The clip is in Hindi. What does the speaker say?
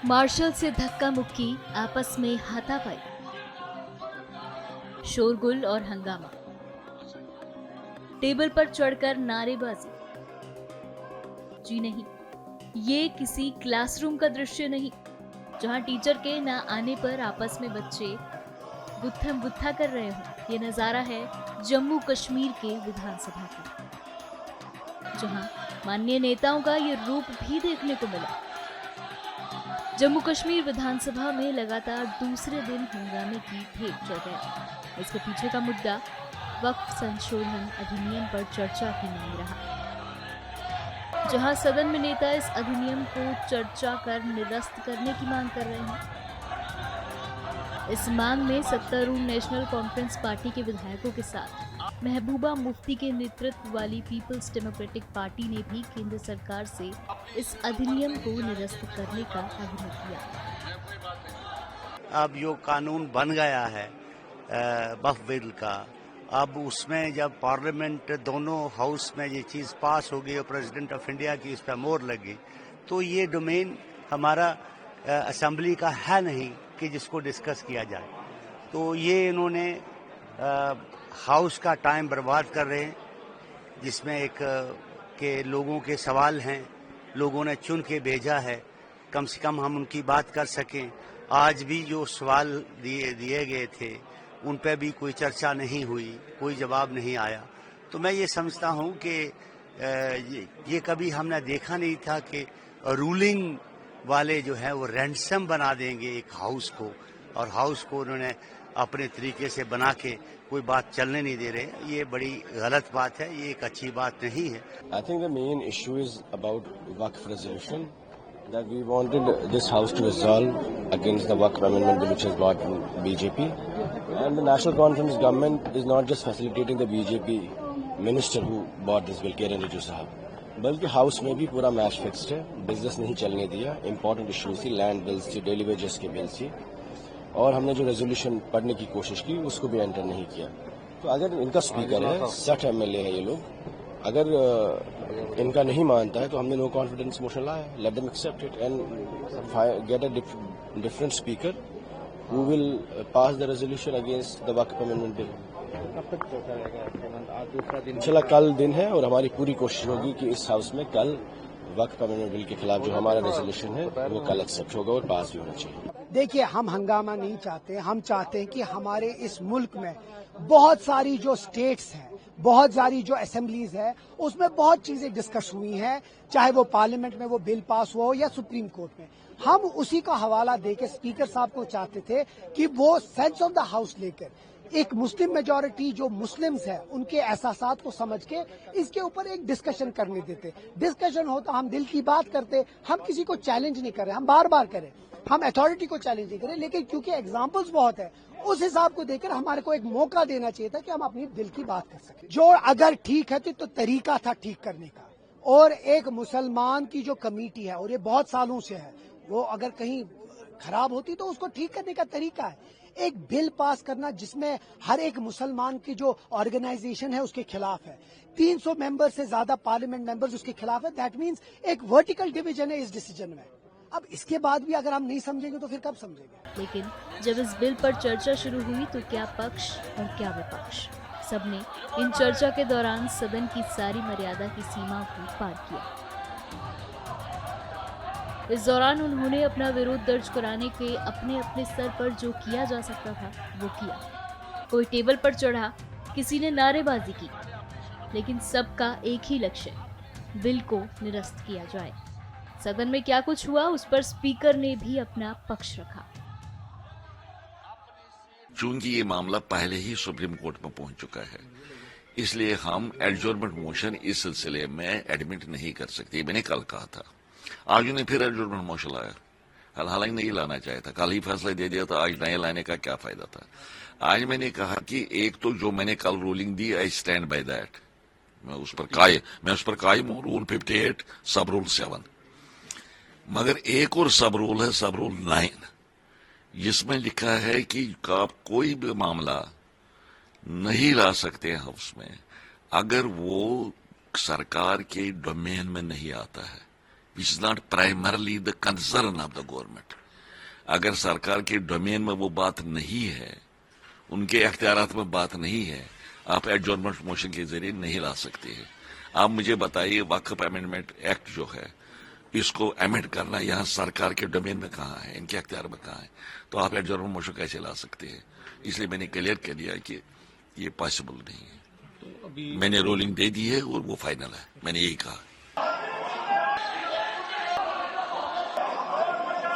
मार्शल से धक्का मुक्की, आपस में हाथापाई, शोरगुल और हंगामा, टेबल पर चढ़कर नारेबाजी। जी नहीं, ये किसी क्लासरूम का दृश्य नहीं, जहां टीचर के ना आने पर आपस में बच्चे गुत्थम गुत्था कर रहे हो। ये नजारा है जम्मू कश्मीर के विधानसभा का, जहां माननीय नेताओं का ये रूप भी देखने को मिला। जम्मू कश्मीर विधानसभा में लगातार दूसरे दिन हंगामे की भेंट चढ़ गया। इसके पीछे का मुद्दा वक्फ संशोधन अधिनियम पर चर्चा ही नहीं रहा, जहां सदन में नेता इस अधिनियम को चर्चा कर निरस्त करने की मांग कर रहे हैं। इस मांग में सत्तारूढ़ नेशनल कॉन्फ्रेंस पार्टी के विधायकों के साथ महबूबा मुफ्ती के नेतृत्व वाली पीपल्स डेमोक्रेटिक पार्टी ने भी केंद्र सरकार से इस अधिनियम को निरस्त करने का आग्रह किया। अब जो कानून बन गया है वक्फ बिल का, अब उसमें जब पार्लियामेंट दोनों हाउस में ये चीज पास हो गई और प्रेसिडेंट ऑफ इंडिया की इस पर मोहर लगी, तो ये डोमेन हमारा असेंबली का है नहीं कि जिसको डिस्कस किया जाए। तो ये इन्होंने हाउस का टाइम बर्बाद कर रहे हैं, जिसमें एक के लोगों के सवाल हैं, लोगों ने चुन के भेजा है, कम से कम हम उनकी बात कर सकें। आज भी जो सवाल दिए गए थे उन पर भी कोई चर्चा नहीं हुई, कोई जवाब नहीं आया। तो मैं ये समझता हूँ कि ये कभी हमने देखा नहीं था कि रूलिंग वाले जो है वो रैंडसम बना देंगे एक हाउस को, और हाउस को उन्होंने अपने तरीके से बना के कोई बात चलने नहीं दे रहे। ये बड़ी गलत बात है, ये एक अच्छी बात नहीं है। I think the main issue is about Waqf resolution, that we wanted this house to resolve against the Waqf amendment bill which is brought from BJP, and the National Conference government is not just facilitating the BJP minister who brought this bill, Kiran Rijiju साहब, बल्कि हाउस में भी पूरा मैच फिक्स्ड है। बिजनेस नहीं चलने दिया, इंपॉर्टेंट इश्यूज थी, लैंड बिल्स थी, डेली वेजेस के बिल्स थी, और हमने जो रेजोल्यूशन पढ़ने की कोशिश की उसको भी एंटर नहीं किया। तो अगर इनका स्पीकर है, 60 MLA है ये लोग, अगर इनका नहीं मानता है तो हमने नो कॉन्फिडेंस मोशन लाया, let them accept it and get a different speaker who will pass the resolution against the Waqf Amendment Bill. चला कल दिन है और हमारी पूरी कोशिश होगी कि इस हाउस में कल वक्फ अमेंडमेंट बिल के खिलाफ जो हमारा रेजोल्यूशन है वो कल एक्सेप्ट होगा और पास भी होना चाहिए। देखिए, हम हंगामा नहीं चाहते, हम चाहते हैं कि हमारे इस मुल्क में बहुत सारी जो स्टेट्स हैं, बहुत सारी जो असेंबलीज है, उसमें बहुत चीजें डिस्कस हुई हैं, चाहे वो पार्लियामेंट में वो बिल पास हुआ हो या सुप्रीम कोर्ट में। हम उसी का हवाला देके स्पीकर साहब को चाहते थे कि वो सेंस ऑफ द हाउस लेकर एक मुस्लिम मेजॉरिटी जो मुस्लिम्स है उनके एहसासात को समझ के इसके ऊपर एक डिस्कशन करने देते। डिस्कशन होता, हम दिल की बात करते, हम किसी को चैलेंज नहीं कर रहे, हम बार बार करें, हम अथॉरिटी को चैलेंज नहीं करें, लेकिन क्योंकि एग्जाम्पल्स बहुत है उस हिसाब को देखकर हमारे को एक मौका देना चाहिए था कि हम अपनी दिल की बात कर सकें। जो अगर ठीक है तो तरीका था ठीक करने का, और एक मुसलमान की जो कमेटी है और ये बहुत सालों से है, वो अगर कहीं खराब होती तो उसको ठीक करने का तरीका है एक बिल पास करना जिसमें हर एक मुसलमान की जो ऑर्गेनाइजेशन है उसके खिलाफ है, 300 मेंबर से ज्यादा पार्लियामेंट मेंबर्स उसके खिलाफ है। दैट मीन्स एक वर्टिकल डिवीजन है इस डिसीजन में। अब इसके बाद भी अगर हम नहीं समझेंगे तो फिर कब समझेंगे। लेकिन जब इस बिल पर चर्चा शुरू हुई तो क्या पक्ष और क्या विपक्ष, सबने इन चर्चा के दौरान सदन की सारी मर्यादा की सीमा को पार किया। इस दौरान उन्होंने अपना विरोध दर्ज कराने के अपने अपने स्तर पर जो किया जा सकता था वो किया। कोई टेबल पर चढ़ा, किसी ने नारेबाजी की, लेकिन सबका एक ही लक्ष्य, बिल को निरस्त किया जाए। सदन में क्या कुछ हुआ उस पर स्पीकर ने भी अपना पक्ष रखा। चूंकि ये मामला पहले ही सुप्रीम कोर्ट में पहुंच चुका है, इसलिए हम एडजॉर्नमेंट मोशन इस सिलसिले में एडमिट नहीं कर सकते। मैंने कल कहा था, आज उन्हें फिर एडजॉर्नमेंट मोशन लाया। हालांकि नहीं लाना चाहिए था, कल ही फैसला दे दिया था, आज नए लाने का क्या फायदा था। आज मैंने कहा कि एक तो जो मैंने कल ruling the, I stand by that, मैं उस पर कायम हूं। रूल 58 सब रूल 7, मगर एक और सब रूल है, सब रूल 9, जिसमें लिखा है कि आप कोई भी मामला नहीं ला सकते हाउस में अगर वो सरकार के डोमेन में नहीं आता है, which is not primarily the concern of the government. अगर सरकार के डोमेन में वो बात नहीं है, उनके अख्तियारात में बात नहीं है, आप एडजॉर्नमेंट मोशन के जरिए नहीं ला सकते हैं। आप मुझे बताइए वक्फ अमेंडमेंट एक्ट जो है, इसको अमेंड करना यहाँ सरकार के डोमेन में कहाँ है, इनके अख्तियार में कहाँ है, तो आप एडजॉर्नमेंट मोशन कैसे ला सकते हैं? इसलिए मैंने क्लियर कर दिया कि ये पॉसिबल नहीं है। मैंने रूलिंग दे दी है और वो फाइनल है, मैंने यही कहा।